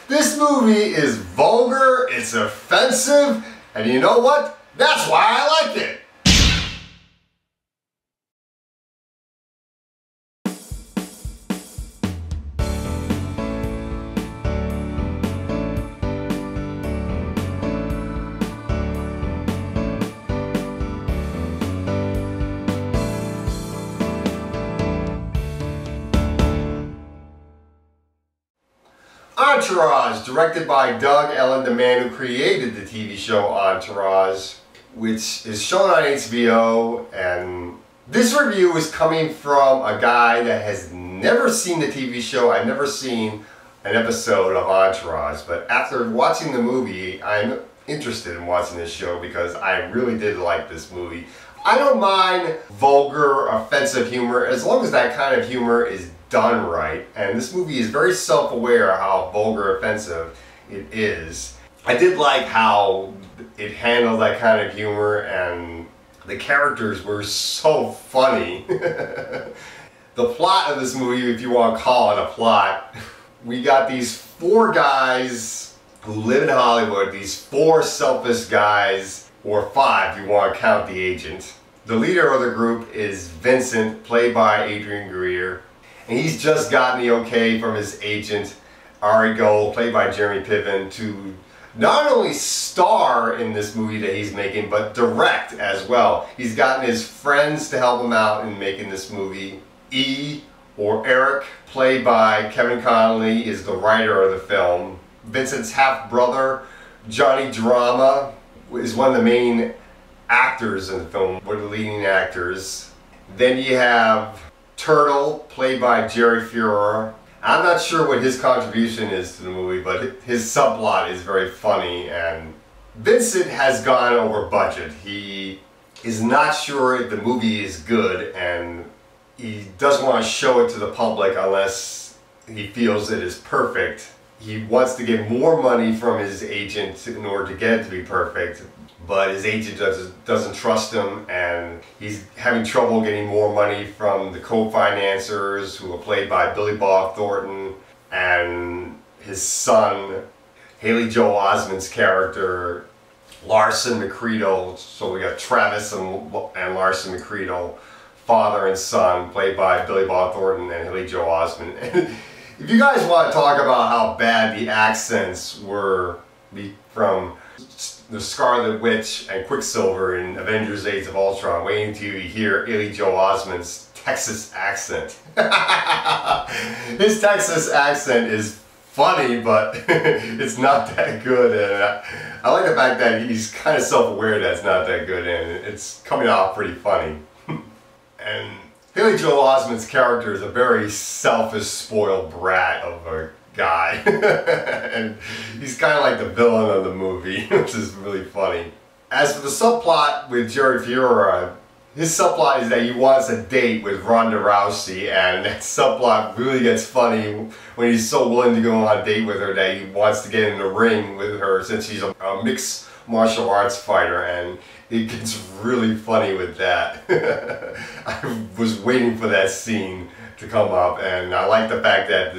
This movie is vulgar, it's offensive, and you know what? That's why I like it. Entourage, directed by Doug Ellen, the man who created the TV show Entourage, which is shown on HBO. And this review is coming from a guy that has never seen the TV show. I've never seen an episode of Entourage, but after watching the movie, I'm interested in watching this show because I really did like this movie. I don't mind vulgar, offensive humor as long as that kind of humor is done right, and this movie is very self-aware of how vulgar, offensive it is. I did like how it handled that kind of humor, and the characters were so funny. The plot of this movie, if you want to call it a plot, we got these four guys who live in Hollywood, these four selfish guys, or five if you want to count the agent. The leader of the group is Vincent, played by Adrian Greer. And he's just gotten the okay from his agent, Ari Gold, played by Jeremy Piven, to not only star in this movie that he's making, but direct as well. He's gotten his friends to help him out in making this movie. E, or Eric, played by Kevin Connolly, is the writer of the film. Vincent's half-brother, Johnny Drama, is one of the main actors in the film, one of the leading actors. Then you have Turtle, played by Jerry Furrer. I'm not sure what his contribution is to the movie, but his subplot is very funny, and Vincent has gone over budget. He is not sure if the movie is good, and he doesn't want to show it to the public unless he feels it is perfect. He wants to get more money from his agent in order to get it to be perfect, but his agent doesn't trust him, and he's having trouble getting more money from the co-financers, who are played by Billy Bob Thornton, and his son, Haley Joel Osment's character, Larson McCreedle. So we got Travis and Larson McCreedle, father and son, played by Billy Bob Thornton and Haley Joel Osment. If you guys want to talk about how bad the accents were from the Scarlet Witch and Quicksilver in Avengers Age of Ultron, waiting till you hear Haley Joel Osment's Texas accent. His Texas accent is funny, but it's not that good, and I like the fact that he's kind of self-aware that it's not that good, and it's coming off pretty funny. And Haley Joel Osment's character is a very selfish, spoiled brat of a guy. And he's kind of like the villain of the movie, which is really funny. As for the subplot with Jerry Furrer, his subplot is that he wants a date with Ronda Rousey, and that subplot really gets funny when he's so willing to go on a date with her that he wants to get in the ring with her since she's a mixed martial arts fighter, and it gets really funny with that. I was waiting for that scene to come up, and I like the fact that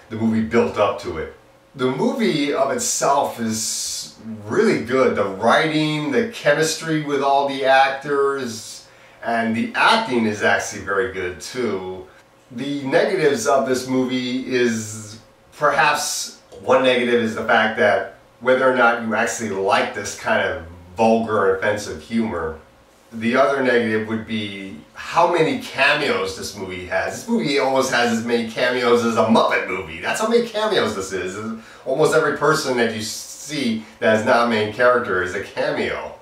the movie built up to it. The movie of itself is really good. The writing, the chemistry with all the actors, and the acting is actually very good too. The negatives of this movie is, perhaps one negative is the fact that whether or not you actually like this kind of vulgar, offensive humor. The other negative would be how many cameos this movie has. This movie almost has as many cameos as a Muppet movie. That's how many cameos this is. Almost every person that you see that is not a main character is a cameo.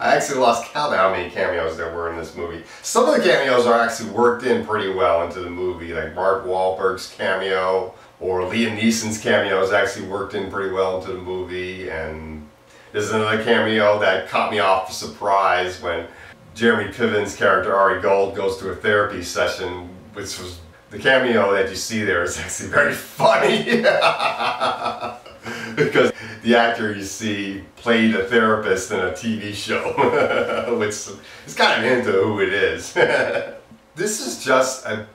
I actually lost count of how many cameos there were in this movie. Some of the cameos are actually worked in pretty well into the movie, like Mark Wahlberg's cameo, or Liam Neeson's cameo is actually worked in pretty well into the movie. And there's another cameo that caught me off surprise when Jeremy Piven's character Ari Gold goes to a therapy session, which was the cameo that you see there is actually very funny. Because the actor you see played a therapist in a TV show, which is kind of a hint of who it is. This is just a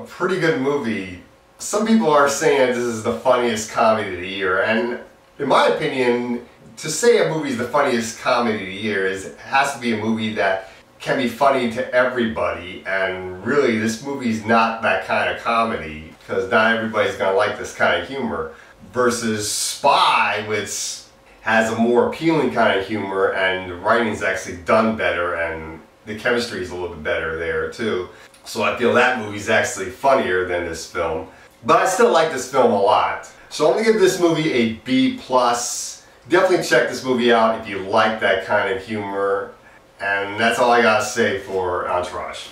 pretty good movie. Some people are saying this is the funniest comedy of the year, and in my opinion, to say a movie is the funniest comedy of the year has to be a movie that can be funny to everybody, and really this movie's not that kind of comedy because not everybody's gonna like this kind of humor, versus Spy, which has a more appealing kind of humor and the writing's actually done better and the chemistry is a little bit better there too. So I feel that movie's actually funnier than this film. But I still like this film a lot. So I'm going to give this movie a B+. Definitely check this movie out if you like that kind of humor. And that's all I got to say for Entourage.